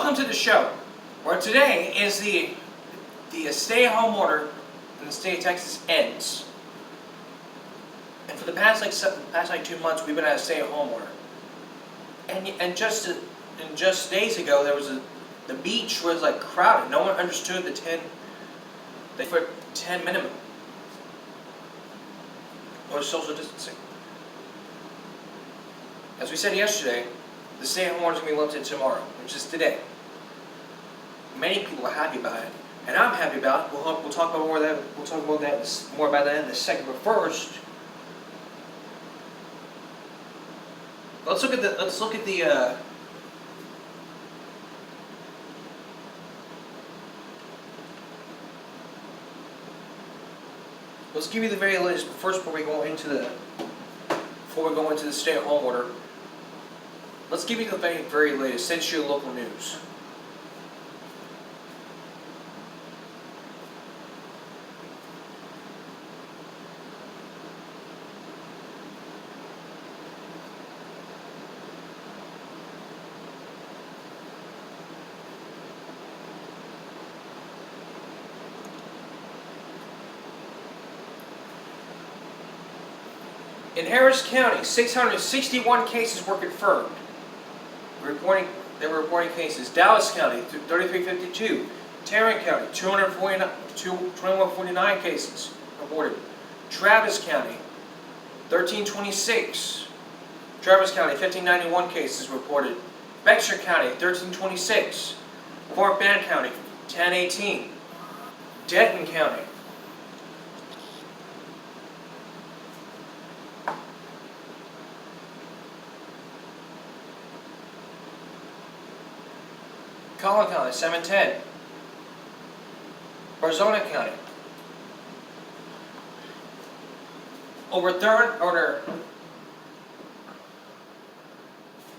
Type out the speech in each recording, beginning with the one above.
Welcome to the show, where today is the stay-at-home order in the state of Texas ends. And for the past 2 months, we've been at a stay-at-home order. And just days ago, there was the beach was like crowded. No one understood the 10 minimum or social distancing. As we said yesterday, the stay-at-home order is going to be lifted tomorrow, which is today. Many people are happy about it, and I'm happy about it. We'll talk about more of that. We'll talk about that more about that in a second. But first, let's look at the. Let's give you the very latest. But first, before we go into the stay-at-home order, let's give you the very latest. Since your local news. In Harris County, 661 cases were confirmed. They were reporting cases. Dallas County, 3352. Tarrant County, 2149 cases reported. Travis County, 1326. Travis County, 1591 cases reported. Bexar County, 1326. Fort Bend County, 1018. Denton County, Collin County, 710. Arizona County.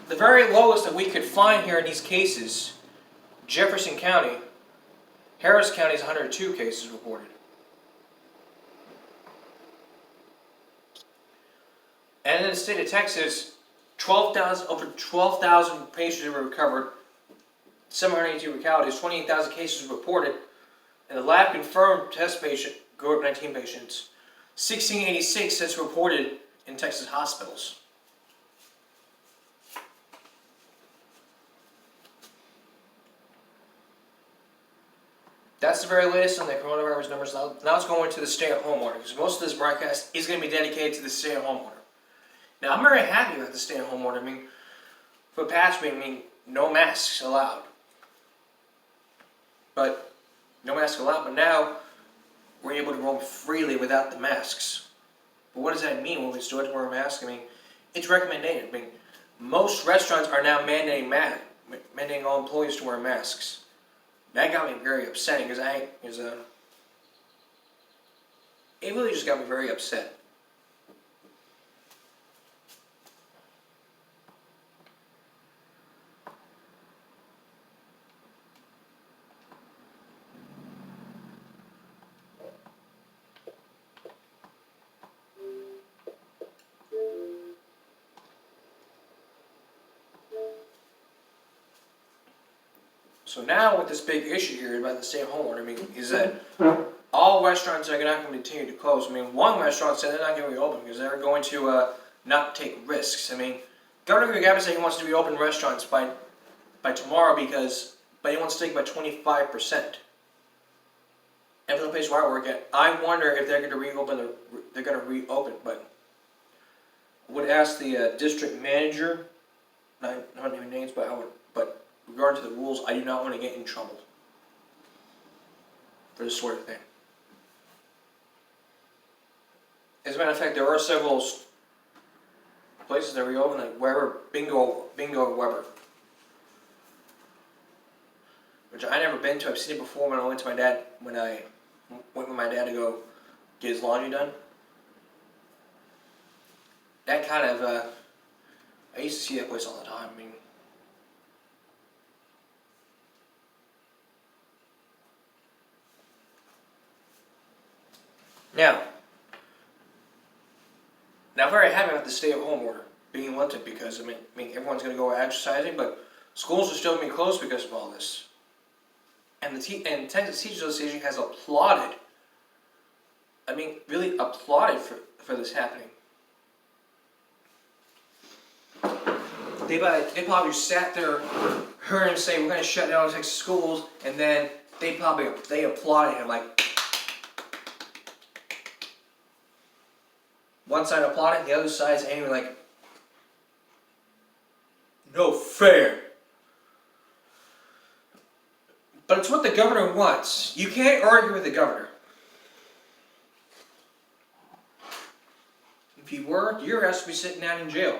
The very lowest that we could find here in these cases, Jefferson County. Harris County is 102 cases reported. And in the state of Texas, over 12,000 patients were recovered. 782 fatalities, 28,000 cases reported, and the lab confirmed COVID-19 patients. 1686 that's reported in Texas hospitals. That's the very latest on the coronavirus numbers. Now let's go into the stay-at-home order, because most of this broadcast is going to be dedicated to the stay-at-home order. Now, I'm very happy with the stay-at-home order. For the past week, no masks allowed. But no masks allowed. But now we're able to roam freely without the masks. But what does that mean when we still have to wear a mask? It's recommended. Most restaurants are now mandating all employees to wear masks. That got me very upsetting because it really just got me very upset. So now with this big issue here about the stay-at-home order, is that all restaurants are not going to continue to close. One restaurant said they're not going to reopen because they're going to not take risks. Governor Greg Abbott said he wants to reopen restaurants by tomorrow but he wants to take by 25%. And for the place where I work at, I wonder if they're going to reopen. But I would ask the district manager, not naming names, but regarding to the rules, I do not want to get in trouble for this sort of thing. As a matter of fact, there are several places that reopen, like Weber, Bingo Weber, which I never been to. I've seen it before when I went with my dad to go get his laundry done. That kind of I used to see that place all the time. Now, I'm very happy about the stay-at-home order being lifted because everyone's going to go exercising, but Schools are still being closed because of all this. And and Texas Teachers Association has applauded, I mean, really applauded for this happening. They probably sat there, heard him say, we're going to shut down Texas schools, and then they applauded him, like, one side applauded, the other side's angry, like, no fair. But it's what the governor wants. You can't argue with the governor. If you were, your ass would be sitting down in jail.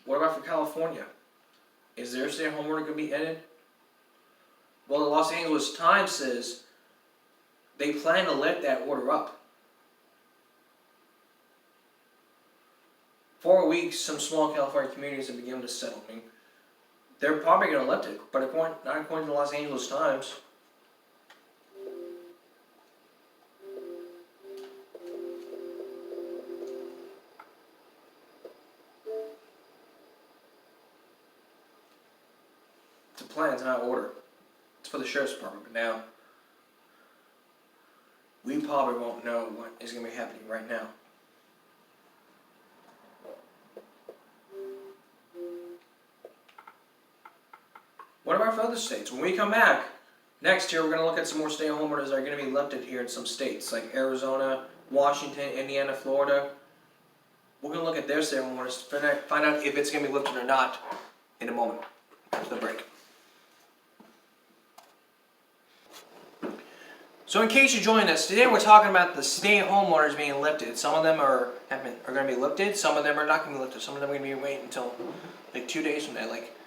What about for California? Is their stay-at-home order going to be ended? Well, the Los Angeles Times says they plan to let that order up. 4 weeks, some small California communities have begun to settle. I mean, they're probably going to lift it, but not according to the Los Angeles Times. It's a plan, it's not an order. It's for the sheriff's department, but now we probably won't know what is going to be happening right now. What about for other states? When we come back next year, we're going to look at some more stay-at-home orders that are going to be lifted here in some states, like Arizona, Washington, Indiana, Florida. We're going to look at their stay-at-home orders to find out if it's going to be lifted or not in a moment after the break. So in case you joined us, today we're talking about the stay-at-home orders being lifted. Some of them are going to be lifted, some of them are not going to be lifted. Some of them are going to be waiting until like 2 days from now. Like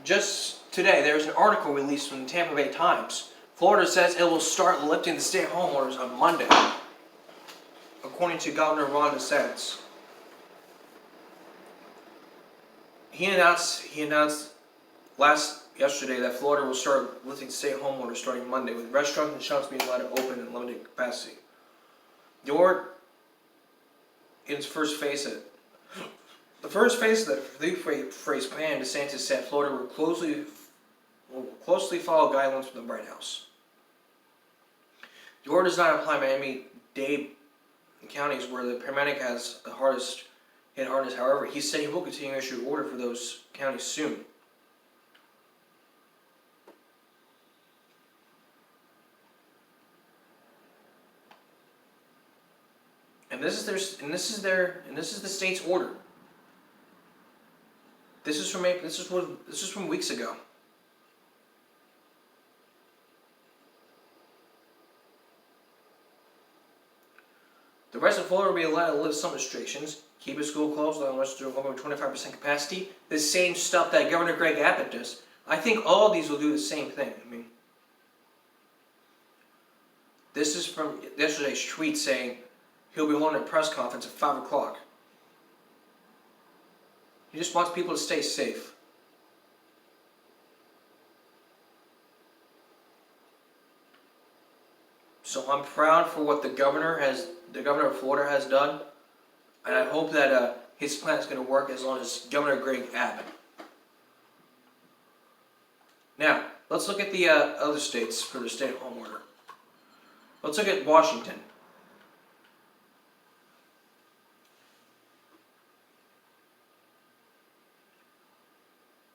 just today, there was an article released from the Tampa Bay Times. Florida says it will start lifting the stay-at-home orders on Monday, according to Governor Ron DeSantis. He announced yesterday that Florida will start lifting stay-at-home orders starting Monday, with restaurants and shops being allowed to open in limited capacity. The order, in its first phase, the first phase of the three-phase plan, DeSantis said Florida will closely follow guidelines from the White House. The order does not apply to Miami-Dade counties where the pandemic has hit hardest. However, he said he will continue to issue an order for those counties soon. And this is the state's order. This is from weeks ago. The rest of Florida will be allowed to lift some restrictions, keep a school closed unless they're over 25% capacity. The same stuff that Governor Greg Abbott does. I think all of these will do the same thing. I mean, this is from yesterday's tweet saying he'll be holding a press conference at 5 o'clock. He just wants people to stay safe. So I'm proud for what the governor of Florida has done, and I hope that his plan is going to work as long as Governor Greg Abbott. Now, let's look at the other states for the stay-at-home order. Let's look at Washington.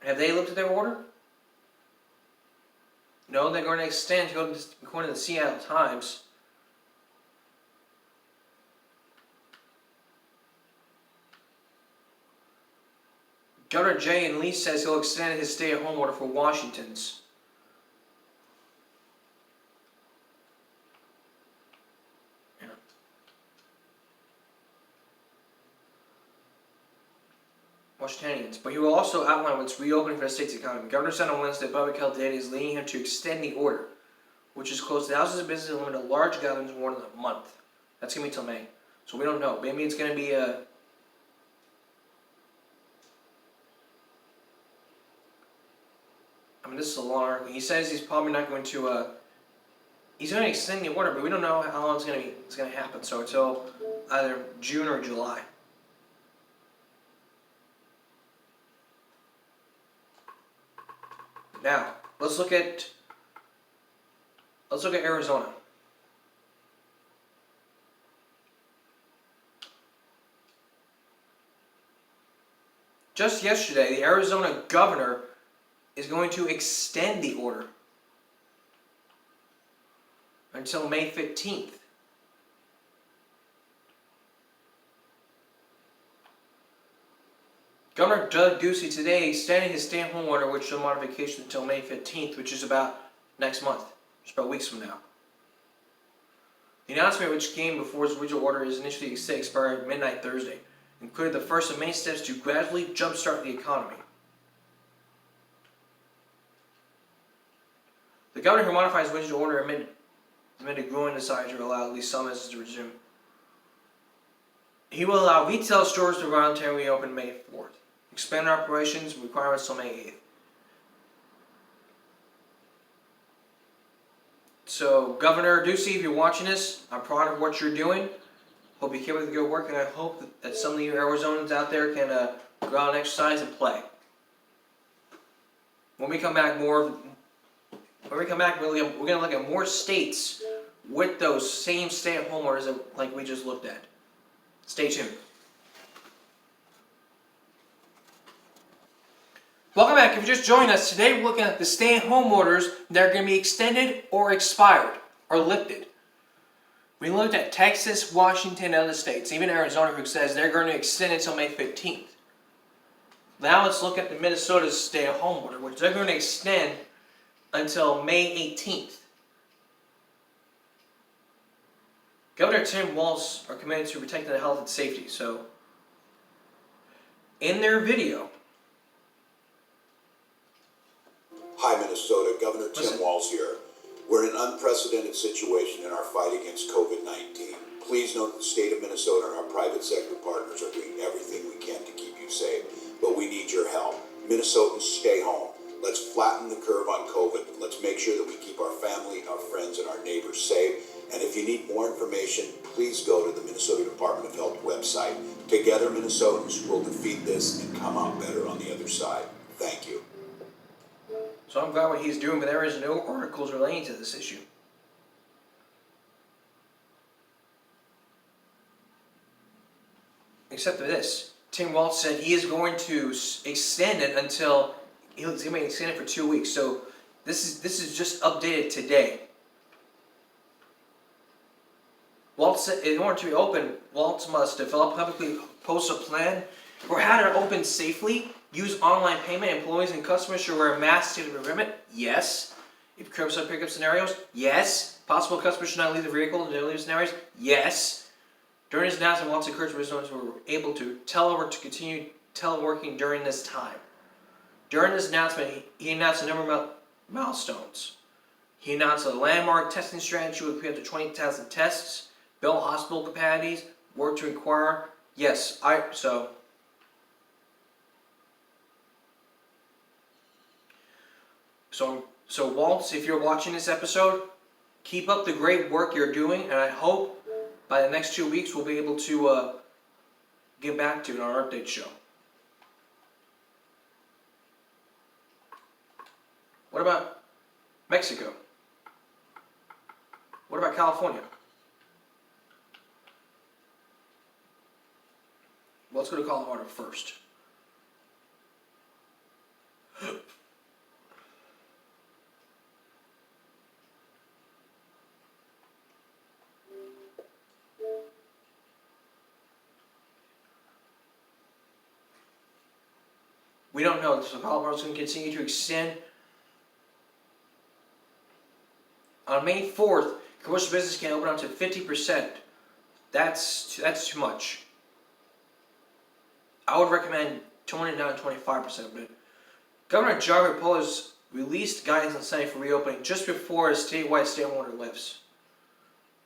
Have they looked at their order? No, they're going to extend, according to the Seattle Times. Governor Jay and Lee says he'll extend his stay-at-home order for Washington's. Washingtonians, but he will also outline what's reopening for the state's economy. Governor said on Wednesday public health data is leading him to extend the order. which is close to thousands of businesses and limited large gatherings more than a month. That's going to be till May. So we don't know. Maybe it's going to be a... I mean, this is a long article. He says he's probably not going to... he's going to extend the order, but we don't know how long it's going to happen. So until either June or July. Now, let's look at Arizona. Just yesterday, the Arizona governor is going to extend the order until May 15th. Governor Doug Ducey today extended his stay-at-home order, which is a modification until May 15th, which is about next month, just about weeks from now. The announcement, which came before his original order, is initially set to expire at midnight Thursday, included the first of many steps to gradually jumpstart the economy. The governor who modified his original order amid a growing desire to allow at least some businesses to resume. He will allow retail stores to voluntarily reopen May 4th. Expand operations requirements till May 8th. So, Governor Ducey, if you're watching this, I'm proud of what you're doing. Hope you keep up the good work, and I hope that some of you Arizonans out there can go out and exercise and play. When we come back, we're going to look at more states with those same stay-at-home orders like we just looked at. Stay tuned. Welcome back. If you're just joining us, today we're looking at the stay-at-home orders that are going to be extended or expired or lifted. We looked at Texas, Washington, and other states, even Arizona, who says they're going to extend it until May 15th. Now let's look at the Minnesota's stay-at-home order, which they're going to extend until May 18th. Governor Tim Walz are committed to protecting the health and safety. So, in their video, Hi Minnesota, Governor Tim Walz here. We're in an unprecedented situation in our fight against COVID-19. Please note that the state of Minnesota and our private sector partners are doing everything we can to keep you safe, but we need your help. Minnesotans, stay home. Let's flatten the curve on COVID. Let's make sure that we keep our family, our friends, and our neighbors safe. And if you need more information, please go to the Minnesota Department of Health website. Together, Minnesotans will defeat this and come out better on the other side. Thank you. so I'm glad what he's doing, but there is no articles relating to this issue. Except for this. Tim Walz said he is going to extend it until he's going to extend it for 2 weeks. So this is just updated today. Walz said in order to be open, Walz must develop publicly post a plan for how to open safely, use online payment, employees and customers should wear masks to the limit. Yes. If curbside pickup scenarios, yes. Possible customers should not leave the vehicle in delivery scenarios, yes. During his announcement, Walz encouraged residents who were able to telework to continue teleworking during this time. During this announcement, he announced a number of milestones. He announced a landmark testing strategy with up to 20,000 tests, build hospital capacities, work to inquire. Yes, So Walz, if you're watching this episode, keep up the great work you're doing, and I hope by the next 2 weeks we'll be able to get back to it on our update show. What about Mexico? What about California? Let's go to Colorado first. We don't know, so Colorado's going to continue to extend. On May 4th, commercial business can open up to 50%. That's too much. I would recommend toning it down to 25%. But Governor Jared Polis released guidance on Sunday for reopening just before a statewide stay-at-home order lifts.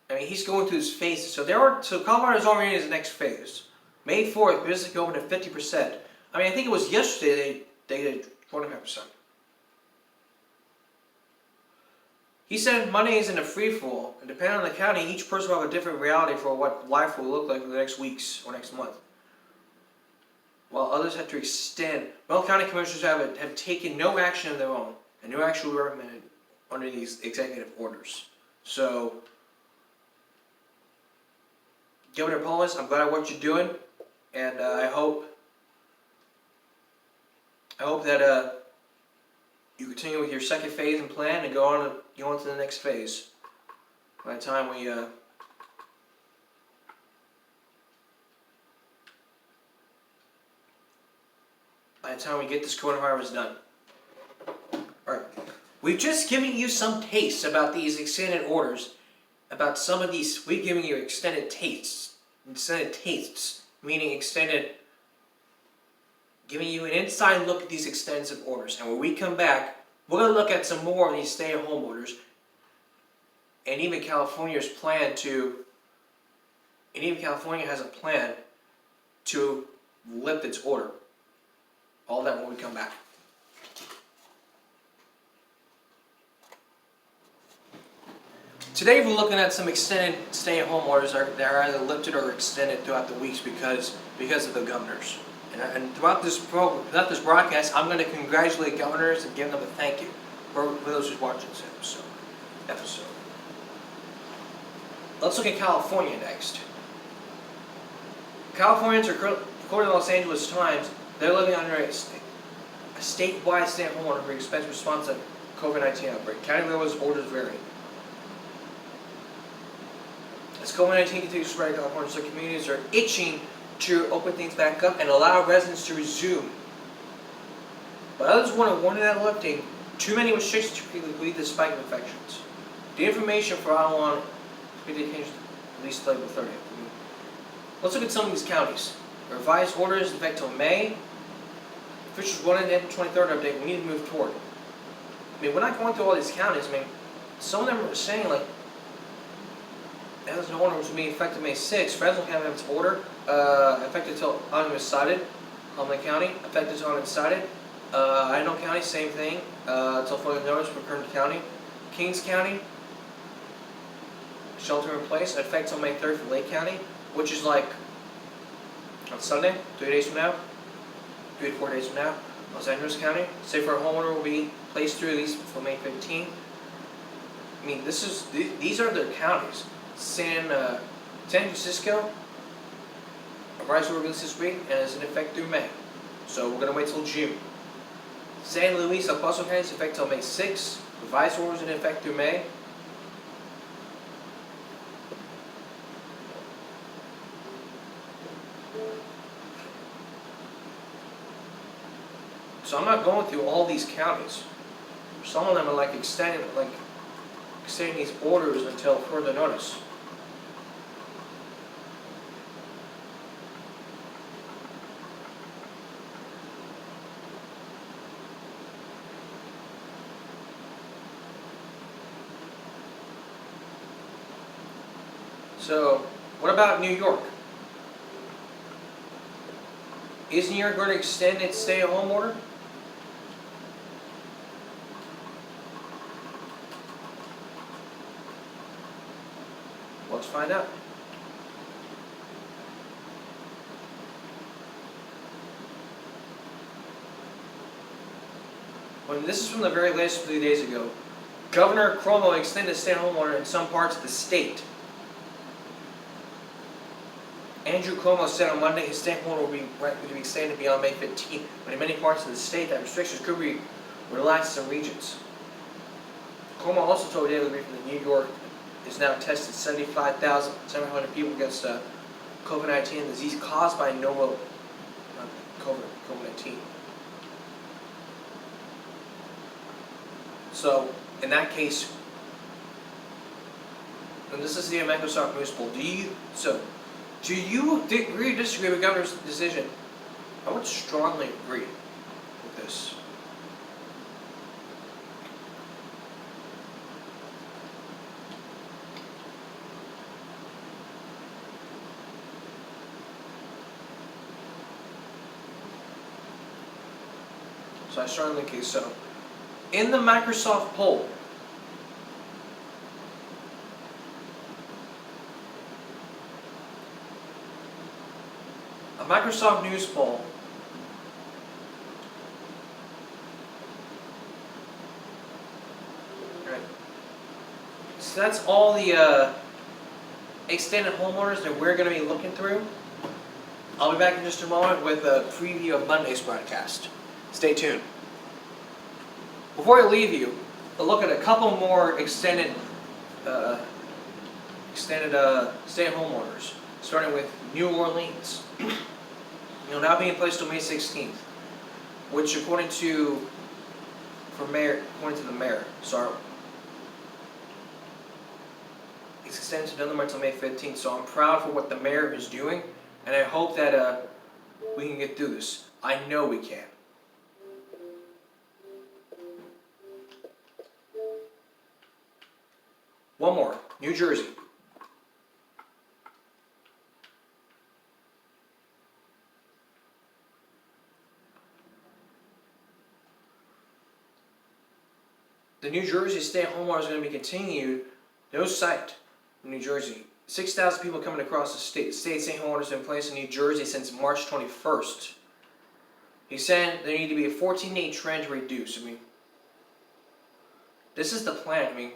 I mean, he's going through his phases. So Colorado's already in his next phase. May 4th, business can open at 50%. I mean, I think it was yesterday they did 25%. He said money isn't a free-for-all, and depending on the county, each person will have a different reality for what life will look like in the next weeks or next month. While others have to extend, Weld County Commissioners have taken no action of their own, and no action will be recommended under these executive orders. So, Governor Polis, I'm glad at what you're doing, and I hope that you continue with your second phase and plan and go on to the next phase. By the time we get this coronavirus done. Alright. We've just given you some tastes about these extended orders. About some of these, we've given you extended tastes. Extended tastes, meaning giving you an inside look at these extensive orders. And when we come back, we're going to look at some more of these stay-at-home orders. And even California has a plan to lift its order. All that when we come back. Today we're looking at some extended stay-at-home orders that are either lifted or extended throughout the weeks because of the governors. And throughout this broadcast, I'm going to congratulate governors and give them a thank you for those who's watching this episode. Let's look at California next. Californians are, according to the Los Angeles Times, they're living under a statewide stay-at-home order for expense response to COVID-19 outbreak. County levels orders vary. As COVID-19 continues to spread in California, so communities are itching to open things back up and allow residents to resume. But others want to warn that lifting too many restrictions to quickly lead to spike of infections. The information for how long could be changed at least April 30th. Let's look at some of these counties. The revised orders in effect till May. Officials wanted an April 23rd update. We need to move toward. I mean, we're not going through all these counties. I mean, some of them are saying like, as an order which will be effective May 6th. Fresno County has its order effective until item is cited. Humboldt County effective until item is cited. Idaho County same thing until further notice for Kern County. Kings County shelter in place effective until May 3rd for Lake County, which is like on Sunday, 3 days from now, 3 to 4 days from now. Los Angeles County, safe for a homeowner will be placed through at least until May 15th. I mean, these are their counties. San Francisco, a rise will release this week and is in effect through May. So we're going to wait till June. San Luis El Paso County is in effect till May 6th. Revised orders in effect through May. So I'm not going through all these counties. Some of them are like extending these orders until further notice. So, what about New York? Is New York going to extend its stay-at-home order? Let's find out. When this is from the very latest 3 days ago. Governor Cuomo extended a stay-at-home order in some parts of the state. Andrew Cuomo said on Monday his stay-at-home order would be extended beyond May 15th, but in many parts of the state that restrictions could be relaxed in some regions. Cuomo also told Daily Briefing that New York is now tested 75,700 people against COVID-19, disease caused by novel COVID-19. So, in that case, and this is the Microsoft Municipal, do you agree or disagree with the governor's decision? I would strongly agree with this. So I started linking. So in the Microsoft poll, a Microsoft News poll, right? So that's all the extended homeowners that we're going to be looking through. I'll be back in just a moment with a preview of Monday's broadcast. Stay tuned. Before I leave you, I'll look at a couple more extended stay-at-home orders, starting with New Orleans. Now being placed till May 16th, which according to the mayor, it's extended to another month until May 15th. So I'm proud for what the mayor is doing, and I hope that we can get through this. I know we can. One more, New Jersey. The New Jersey stay-at-home order is going to be continued. No site in New Jersey. 6,000 people coming across the state. State stay-at-home orders have been in place in New Jersey since March 21st. He said there need to be a 14-day trend to reduce. This is the plan.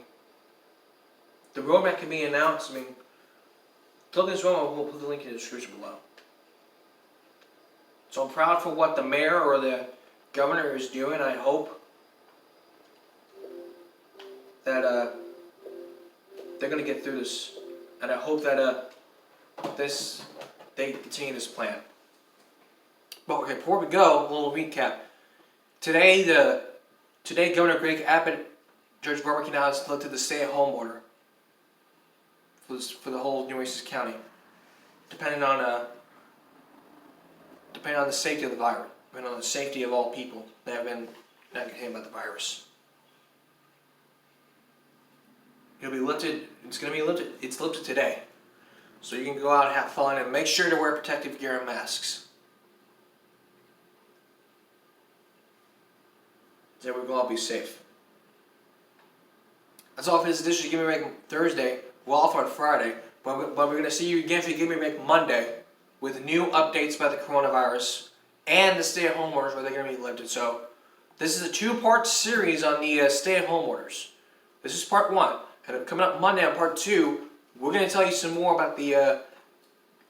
The roadmap can be announced. Click this roadmap, we'll put the link in the description below. So I'm proud for what the mayor or the governor is doing. I hope that they're going to get through this, and I hope that they continue this plan. But okay, before we go, a little recap. Today, Governor Greg Abbott, Judge Barbara Canales lifted the stay-at-home order for the whole New Essex County, depending on the safety of the virus, depending on the safety of all people that have been not getting hit by the virus. It'll be lifted. It's going to be lifted. It's lifted today, so you can go out and have fun and make sure to wear protective gear and masks. So we can all be safe. That's all for this edition of Give Me a Break Thursday. We're off on Friday, but we're going to see you again for Give Me a Break Monday with new updates about the coronavirus and the stay-at-home orders where they're going to be lifted. So this is a two-part series on the stay-at-home orders. This is part one. And coming up Monday on part two, we're going to tell you some more about the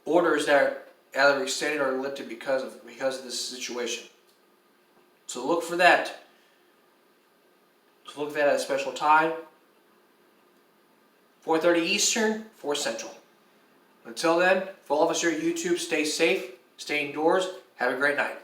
orders that are either extended or lifted because of this situation. So look for that. So look for that at a special time. 4:30 Eastern, 4 Central. Until then, for all of us here at YouTube, stay safe, stay indoors, have a great night.